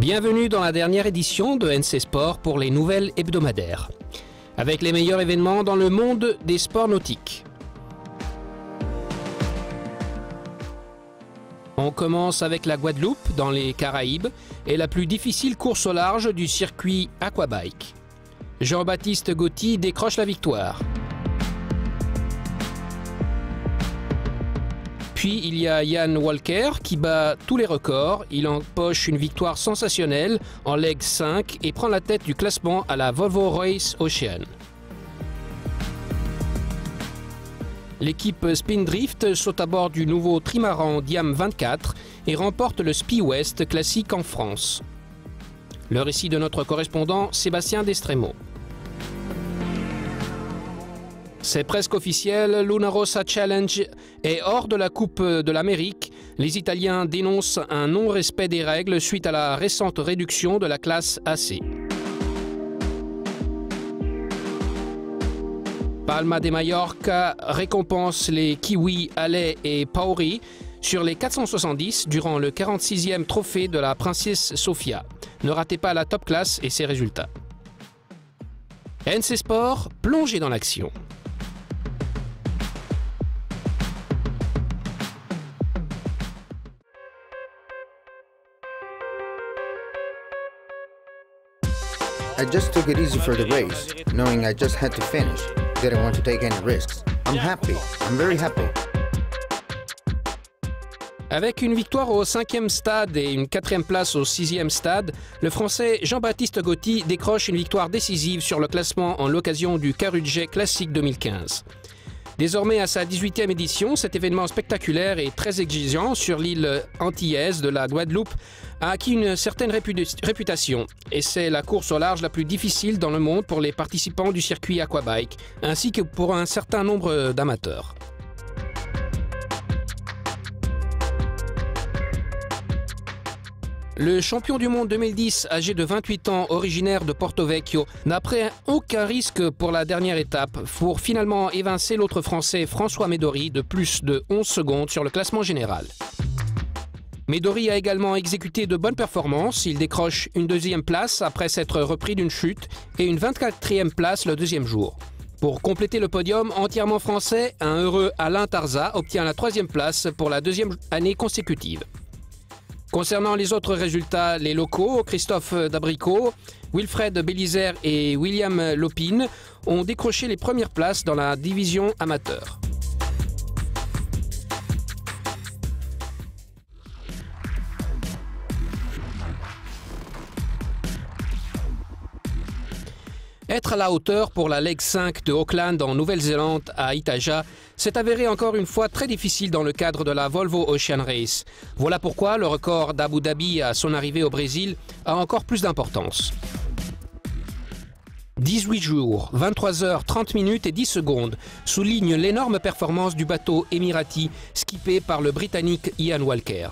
Bienvenue dans la dernière édition de NC Sport pour les nouvelles hebdomadaires, avec les meilleurs événements dans le monde des sports nautiques. On commence avec la Guadeloupe, dans les Caraïbes, et la plus difficile course au large du circuit Aquabike. Jean-Baptiste Gauthier décroche la victoire. Puis il y a Ian Walker qui bat tous les records. Il empoche une victoire sensationnelle en leg 5 et prend la tête du classement à la Volvo Race Ocean. L'équipe Spindrift saute à bord du nouveau trimaran Diam 24 et remporte le Spi West classique en France. Le récit de notre correspondant Sébastien Destremo. C'est presque officiel, Lunarossa Challenge est hors de la Coupe de l'Amérique. Les Italiens dénoncent un non-respect des règles suite à la récente réduction de la classe AC. Palma de Mallorca récompense les Kiwis Ale et Pauri sur les 470 durant le 46e trophée de la Princesse Sofia. Ne ratez pas la top classe et ses résultats. NC Sport, plongez dans l'action. I just took it easy for the race, knowing I just had to finish. Didn't want to take any risks. I'm happy. I'm very happy. Avec une victoire au 5e stade et une 4e place au 6e stade, le Français Jean-Baptiste Gauthier décroche une victoire décisive sur le classement en l'occasion du Carudget Classic 2015. Désormais à sa 18e édition, cet événement spectaculaire et très exigeant sur l'île antillaise de la Guadeloupe a acquis une certaine réputation. Et c'est la course au large la plus difficile dans le monde pour les participants du circuit Aquabike, ainsi que pour un certain nombre d'amateurs. Le champion du monde 2010, âgé de 28 ans, originaire de Porto Vecchio, n'a pris aucun risque pour la dernière étape pour finalement évincer l'autre Français François Médori de plus de 11 secondes sur le classement général. Médori a également exécuté de bonnes performances. Il décroche une 2e place après s'être repris d'une chute et une 24e place le 2e jour. Pour compléter le podium entièrement français, un heureux Alain Tarza obtient la 3e place pour la 2e année consécutive. Concernant les autres résultats, les locaux, Christophe Dabricot, Wilfred Bélizer et William Lopine ont décroché les premières places dans la division amateur. Être à la hauteur pour la Leg 5 de Auckland en Nouvelle-Zélande à Itaja s'est avéré encore une fois très difficile dans le cadre de la Volvo Ocean Race. Voilà pourquoi le record d'Abu Dhabi à son arrivée au Brésil a encore plus d'importance. 18 jours, 23 heures, 30 minutes et 10 secondes soulignent l'énorme performance du bateau émirati skippé par le Britannique Ian Walker.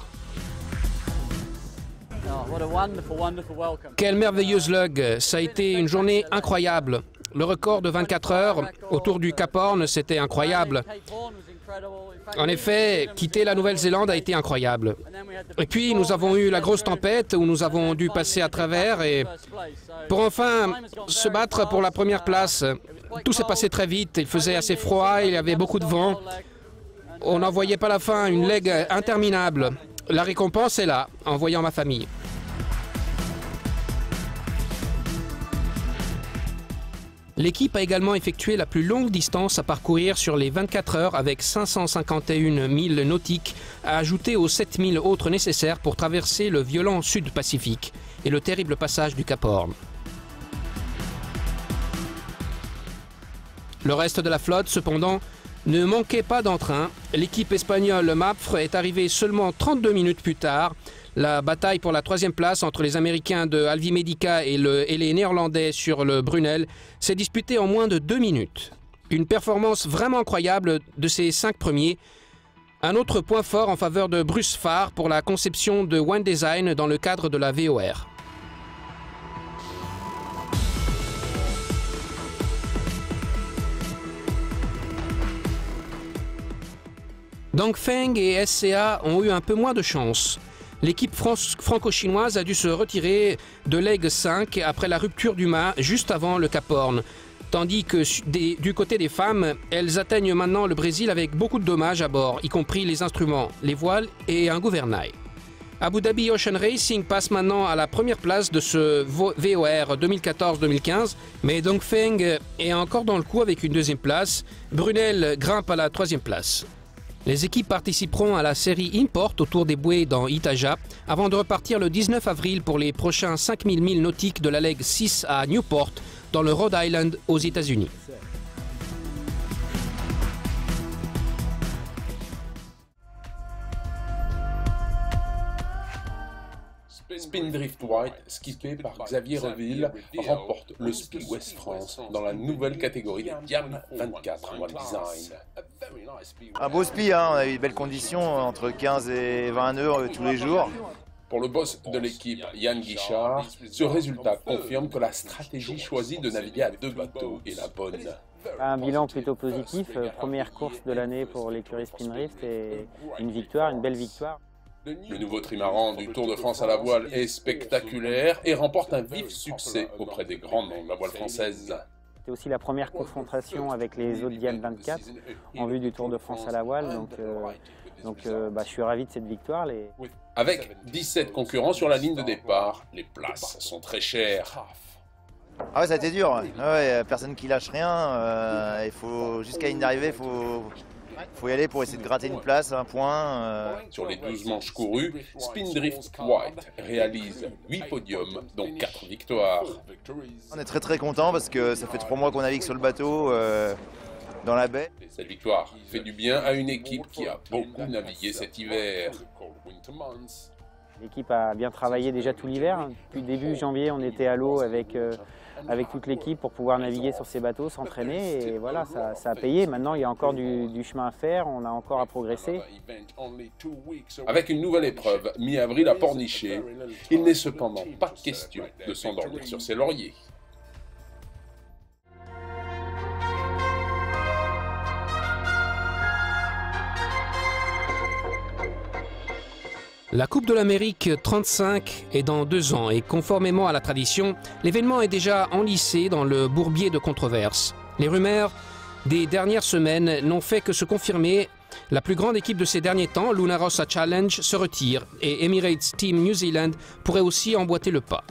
Quelle merveilleuse lug, ça a été une journée incroyable. Le record de 24 heures autour du Cap Horn, c'était incroyable. En effet, quitter la Nouvelle-Zélande a été incroyable. Et puis nous avons eu la grosse tempête où nous avons dû passer à travers et pour enfin se battre pour la première place. Tout s'est passé très vite, il faisait assez froid, il y avait beaucoup de vent. On n'en voyait pas la fin, une leg interminable. La récompense est là, en voyant ma famille. L'équipe a également effectué la plus longue distance à parcourir sur les 24 heures avec 551 milles nautiques à ajouter aux 7000 autres nécessaires pour traverser le violent Sud-Pacifique et le terrible passage du Cap Horn. Le reste de la flotte, cependant, ne manquait pas d'entrain. L'équipe espagnole MAPFRE est arrivée seulement 32 minutes plus tard. La bataille pour la 3e place entre les Américains de Alvi Medica et les Néerlandais sur le Brunel s'est disputée en moins de 2 minutes. Une performance vraiment incroyable de ces 5 premiers. Un autre point fort en faveur de Bruce Farr pour la conception de One Design dans le cadre de la VOR. Dongfeng et SCA ont eu un peu moins de chance. L'équipe franco-chinoise a dû se retirer de Leg 5 après la rupture du mât juste avant le Cap Horn. Tandis que du côté des femmes, elles atteignent maintenant le Brésil avec beaucoup de dommages à bord, y compris les instruments, les voiles et un gouvernail. Abu Dhabi Ocean Racing passe maintenant à la première place de ce VOR 2014-2015, mais Dongfeng est encore dans le coup avec une deuxième place. Brunel grimpe à la troisième place. Les équipes participeront à la série Import autour des bouées dans Itaja, avant de repartir le 19 avril pour les prochains 5000 milles nautiques de la Leg 6 à Newport, dans le Rhode Island aux États-Unis. Spindrift White, skippé par Xavier Reville, remporte le Speed West France dans la nouvelle catégorie des Diam 24 One Design. Un beau spi, hein, on a eu de belles conditions, entre 15 et 20 nœuds tous les jours. Pour le boss de l'équipe, Yann Guichard, ce résultat confirme que la stratégie choisie de naviguer à 2 bateaux est la bonne. Un bilan plutôt positif, première course de l'année pour l'écurie Spindrift et une victoire, une belle victoire. Le nouveau trimaran du Tour de France à la voile est spectaculaire et remporte un vif succès auprès des grands noms de la voile française. C'était aussi la première confrontation avec les autres Diam 24 en vue du Tour de France à la voile, donc je suis ravi de cette victoire. Avec 17 concurrents sur la ligne de départ, les places sont très chères. Ah ouais, ça a été dur, ouais, personne qui lâche rien, il faut jusqu'à la ligne d'arrivée, il faut y aller pour essayer de gratter une place, un point. Sur les 12 manches courues, Spindrift White réalise 8 podiums, dont 4 victoires. On est très content parce que ça fait 3 mois qu'on navigue sur le bateau dans la baie. Cette victoire fait du bien à une équipe qui a beaucoup navigué cet hiver. L'équipe a bien travaillé déjà tout l'hiver. Depuis le début janvier, on était à l'eau avec toute l'équipe pour pouvoir naviguer sur ces bateaux, s'entraîner, et voilà, ça a payé. Maintenant, il y a encore du chemin à faire, on a encore à progresser. Avec une nouvelle épreuve, mi-avril à Pornichet, il n'est cependant pas question de s'endormir sur ses lauriers. La Coupe de l'Amérique 35 est dans 2 ans et conformément à la tradition, l'événement est déjà enlissé dans le bourbier de controverses. Les rumeurs des dernières semaines n'ont fait que se confirmer. La plus grande équipe de ces derniers temps, Luna Rossa Challenge, se retire et Emirates Team New Zealand pourrait aussi emboîter le pas.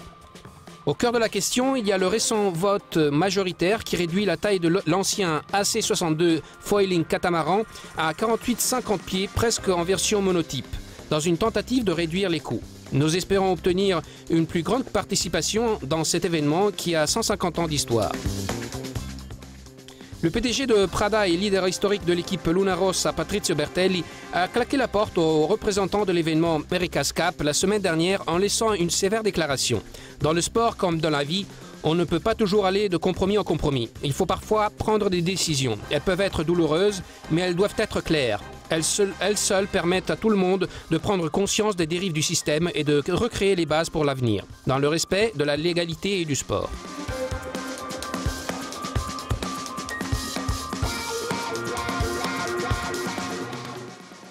Au cœur de la question, il y a le récent vote majoritaire qui réduit la taille de l'ancien AC-62 Foiling Catamaran à 48-50 pieds, presque en version monotype, dans une tentative de réduire les coûts. Nous espérons obtenir une plus grande participation dans cet événement qui a 150 ans d'histoire. Le PDG de Prada et leader historique de l'équipe Luna Rossa, Patrizio Bertelli, a claqué la porte aux représentants de l'événement America's Cup la semaine dernière en laissant une sévère déclaration. Dans le sport comme dans la vie, on ne peut pas toujours aller de compromis en compromis. Il faut parfois prendre des décisions. Elles peuvent être douloureuses, mais elles doivent être claires. Elles seules permettent à tout le monde de prendre conscience des dérives du système et de recréer les bases pour l'avenir, dans le respect de la légalité et du sport.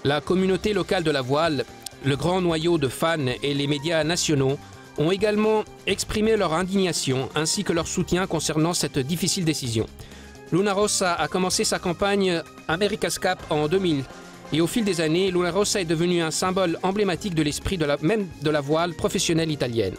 La communauté locale de la voile, le grand noyau de fans et les médias nationaux ont également exprimé leur indignation ainsi que leur soutien concernant cette difficile décision. Luna Rossa a commencé sa campagne America's Cup en 2000 et au fil des années, Luna Rossa est devenue un symbole emblématique de l'esprit même de la voile professionnelle italienne.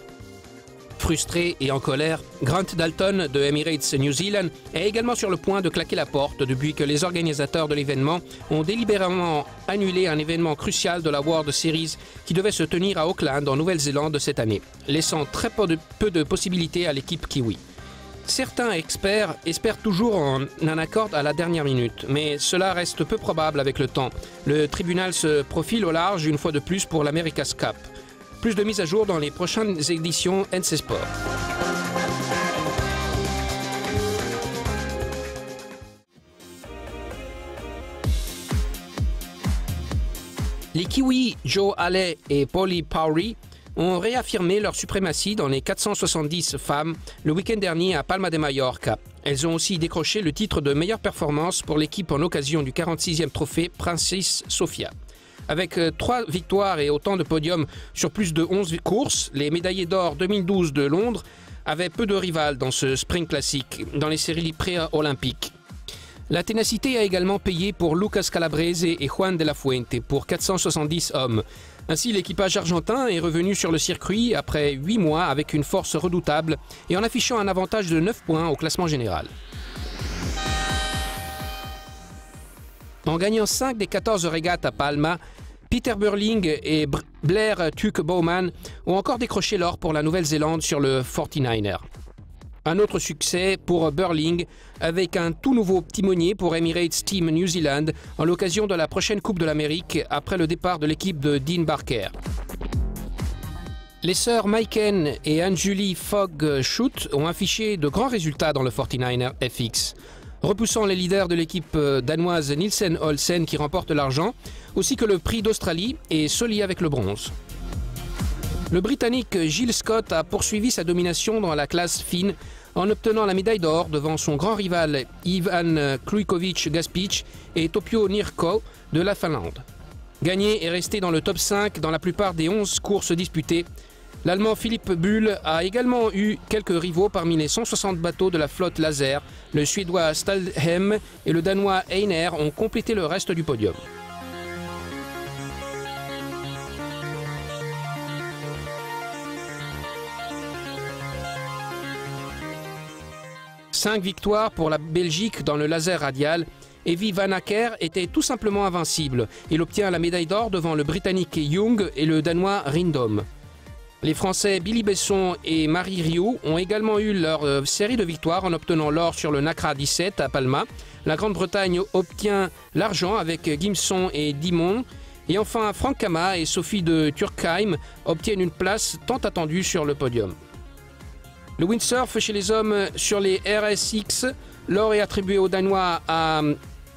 Frustré et en colère, Grant Dalton de Emirates New Zealand est également sur le point de claquer la porte depuis que les organisateurs de l'événement ont délibérément annulé un événement crucial de la World Series qui devait se tenir à Auckland en Nouvelle-Zélande cette année, laissant très peu de possibilités à l'équipe kiwi. Certains experts espèrent toujours un accord à la dernière minute, mais cela reste peu probable avec le temps. Le tribunal se profile au large une fois de plus pour l'America's Cup. Plus de mises à jour dans les prochaines éditions NC Sport. Les Kiwis Joe Halley et Polly Powry ont réaffirmé leur suprématie dans les 470 femmes le week-end dernier à Palma de Mallorca. Elles ont aussi décroché le titre de meilleure performance pour l'équipe en occasion du 46e trophée Princess Sofia. Avec 3 victoires et autant de podiums sur plus de 11 courses, les médaillés d'or 2012 de Londres avaient peu de rivales dans ce sprint classique, dans les séries pré-olympiques. La ténacité a également payé pour Lucas Calabrese et Juan de la Fuente pour 470 hommes. Ainsi, l'équipage argentin est revenu sur le circuit après 8 mois avec une force redoutable et en affichant un avantage de 9 points au classement général. En gagnant 5 des 14 régates à Palma, Peter Burling et Blair Tuke Bowman ont encore décroché l'or pour la Nouvelle-Zélande sur le 49er. Un autre succès pour Burling avec un tout nouveau timonier pour Emirates Team New Zealand en l'occasion de la prochaine Coupe de l'Amérique après le départ de l'équipe de Dean Barker. Les sœurs Maiken et Anne-Julie Fogg-Schutt ont affiché de grands résultats dans le 49er FX, repoussant les leaders de l'équipe danoise Nielsen Olsen qui remporte l'argent, ainsi que le prix d'Australie et Soli avec le bronze. Le Britannique Gill Scott a poursuivi sa domination dans la classe fine en obtenant la médaille d'or devant son grand rival Ivan Klujkovic-Gaspic et Topio Nirko de la Finlande. Gagné et resté dans le top 5 dans la plupart des 11 courses disputées, l'Allemand Philipp Bull a également eu quelques rivaux parmi les 160 bateaux de la flotte laser. Le Suédois Stalhem et le Danois Einer ont complété le reste du podium. Cinq victoires pour la Belgique dans le laser radial. Evi Van Acker était tout simplement invincible. Il obtient la médaille d'or devant le Britannique Young et le Danois Rindom. Les Français Billy Besson et Marie Rioux ont également eu leur série de victoires en obtenant l'or sur le Nacra 17 à Palma. La Grande-Bretagne obtient l'argent avec Gimson et Dimon. Et enfin, Frank Kama et Sophie de Turkheim obtiennent une place tant attendue sur le podium. Le windsurf chez les hommes sur les RSX, l'or est attribué au Danois à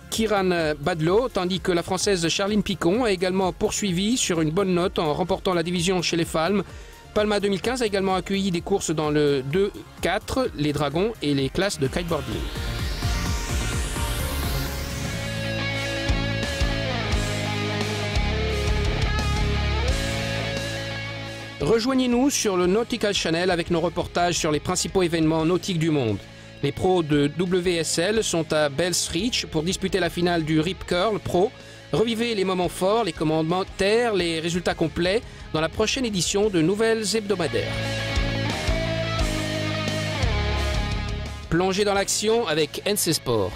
Kieran Badlow, tandis que la Française Charline Picon a également poursuivi sur une bonne note en remportant la division chez les femmes. Palma 2015 a également accueilli des courses dans le 2-4, les dragons et les classes de kiteboarding. Rejoignez-nous sur le Nautical Channel avec nos reportages sur les principaux événements nautiques du monde. Les pros de WSL sont à Bells Reach pour disputer la finale du Rip Curl Pro. Revivez les moments forts, les commentaires, les résultats complets dans la prochaine édition de Nouvelles hebdomadaires. Plongez dans l'action avec NC Sport.